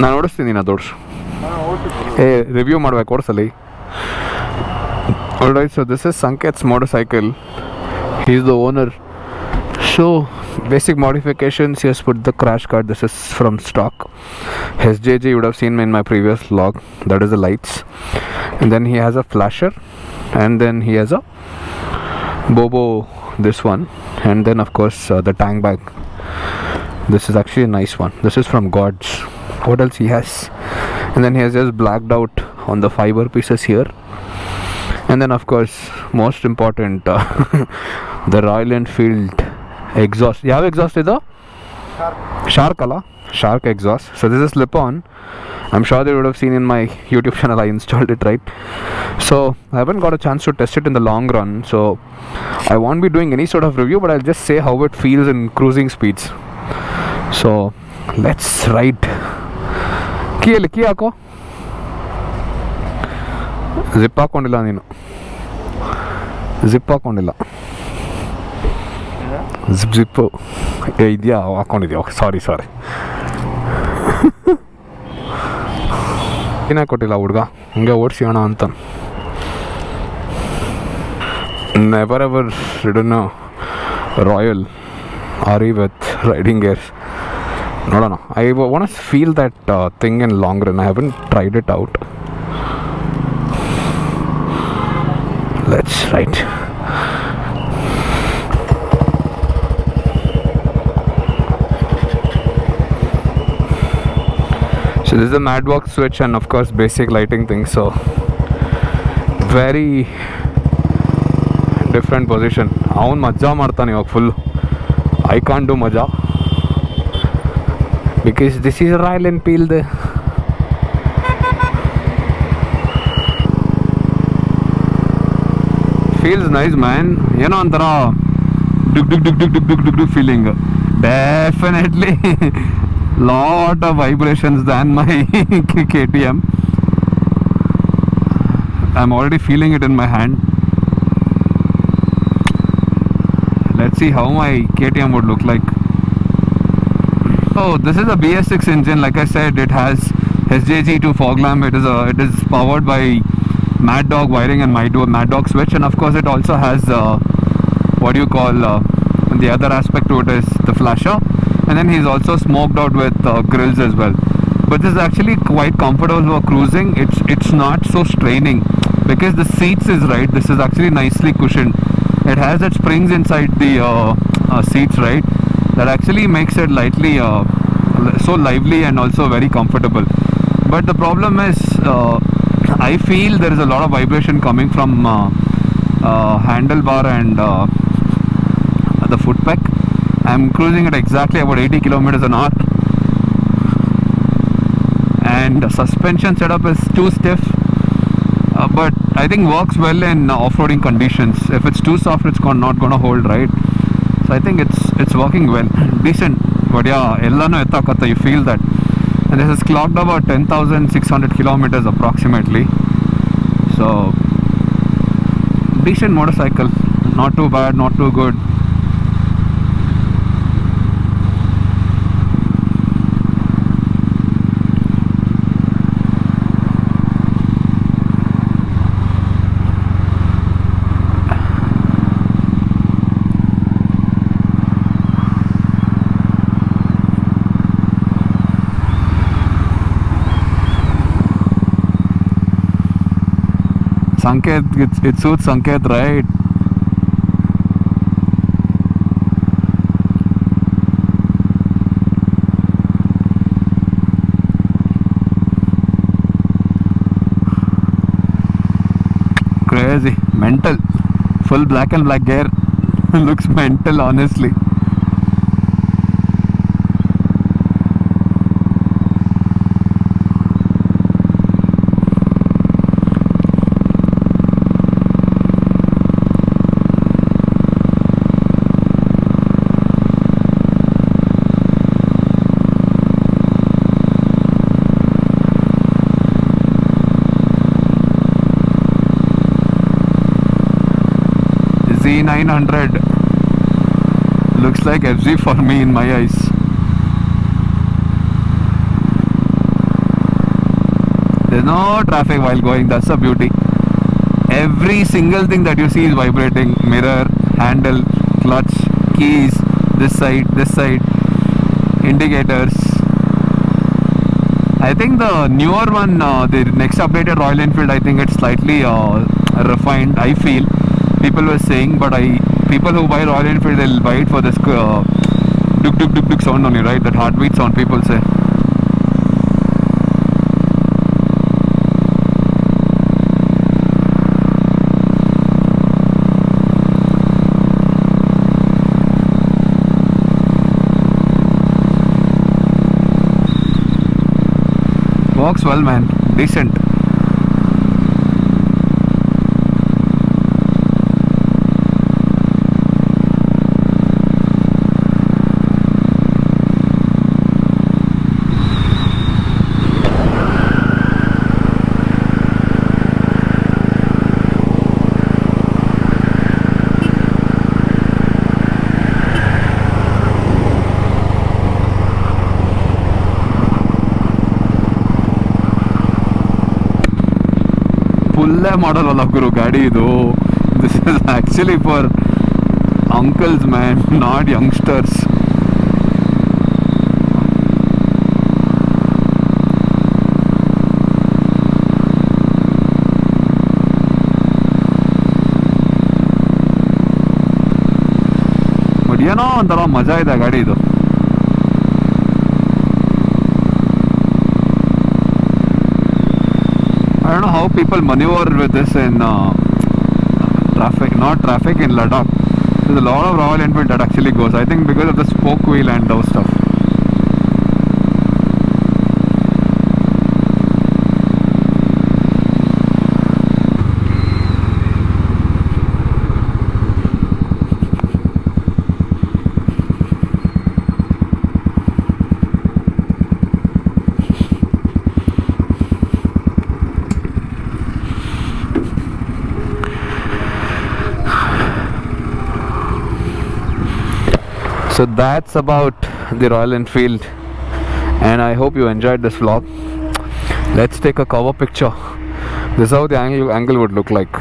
ನಾನು ಓಡಿಸ್ತೀನಿ ಅದು ಓಡಿಸು ರಿವ್ಯೂ ಮಾಡ್ಬೇಕು ಓಡಿಸಲಿ. Alright, so this is Sanket's motorcycle. He's the owner. So basic modifications, he has put the crash guard. This is from stock. SJG, you would have seen in my previous vlog. That is the lights. And then he has a flasher. And then he has a Bobo, this one. And then of course the tank bag. This is actually a nice one. This is from Gods. What else he has? And then he has just blacked out on the fiber pieces here. And then of course most important the Royal Enfield exhaust. ಯಾವ exhaust ಇದು? Shark ಅಲ್ಲ? Shark exhaust. So this is slip on. I'm sure they would have seen in my YouTube channel I installed it, right? So I haven't got a chance to test it in the long run, so I won't be doing any sort of review, but I'll just say how it feels in cruising speeds. So let's ride. Key ಹಾಕೋ. Zip ಹಾಕೊಂಡಿಲ್ಲ ನೀನು, zip ಹಾಕೊಂಡಿಲ್ಲ. Zip ಇದೆಯಾ? ಹಾಕೊಂಡಿದ್ಯಾ? Okay, ಸಾರಿ ಏನೇ ಕೊಟ್ಟಿಲ್ಲ ಹುಡುಗ, ಹಂಗೆ ಓಡಿಸಿಯೋಣ ಅಂತ. Never ever ridden royal RE with riding gears. ನೋಡೋಣ. I want to feel that thing in long run. I haven't tried it out. Let's ride. So this is the Mavic switch and of course basic lighting thing. So very different position. ಅವನು ಮಜಾ ಮಾಡ್ತಾನೆ ಇವಾಗ full. I can't do ಮಜಾ because this is Royal Enfield. Feels nice, man. ಏನೋ ಒಂಥರ ಡುಗ್ feeling. Definitely lot of vibrations than my KTM. I'm already feeling it in my hand. Let's see how my KTM would look like. Oh, this is a BS6 engine. Like I said, it has SJG2 fog lamp. It is powered by Mad Dog wiring and Mad Dog switch, and of course it also has what do you call the other aspect to it is the flasher, and then he's also smoked out with grills as well. But this is actually quite comfortable for cruising. It's not so straining because the seats is right. This is actually nicely cushioned. It has that springs inside the seats, right? That actually makes it lightly so lively and also very comfortable. But the problem is I feel there is a lot of vibration coming from handlebar and the foot peg. I'm cruising at exactly about 80 kilometers an hour, and the suspension setup is too stiff, but I think works well in off-roading conditions. If it's too soft, it's not gonna hold, right? So I think it's working well, decent. But yeah, ellano ettakotta, you feel that. And this is clocked about 10,600 kilometers approximately. So decent motorcycle, not too bad, not too good. Sanket, it suits Sanket, right? Crazy, mental, full black and black gear. Looks mental, honestly. C900 looks like FZ for me in my eyes. There's no traffic while going, that's the beauty. Every single thing that you see is vibrating. Mirror, handle, clutch, keys, this side, indicators. I think the newer one, the next updated Royal Enfield, I think it's slightly refined, I feel. People were saying, but people who buy Royal Enfield, they'll buy it for this duk sound only, right? That heartbeat sound, people say. Works well, man. Decent. ಫುಲ್ಲೇ ಮಾಡಲ್ಲ ಗುರು ಗಾಡಿ ಇದು. This is actually for uncles man, not youngsters. But ಏನೋ ಒಂಥರ ಮಜಾ ಇದೆ ಗಾಡಿ ಇದು. I don't know how people maneuver with this in traffic in Ladakh. There's a lot of Royal Enfield that actually goes. I think because of the spoke wheel and those stuff. So that's about the Royal Enfield, and I hope you enjoyed this vlog. Let's take a cover picture. This is how the angle would look like.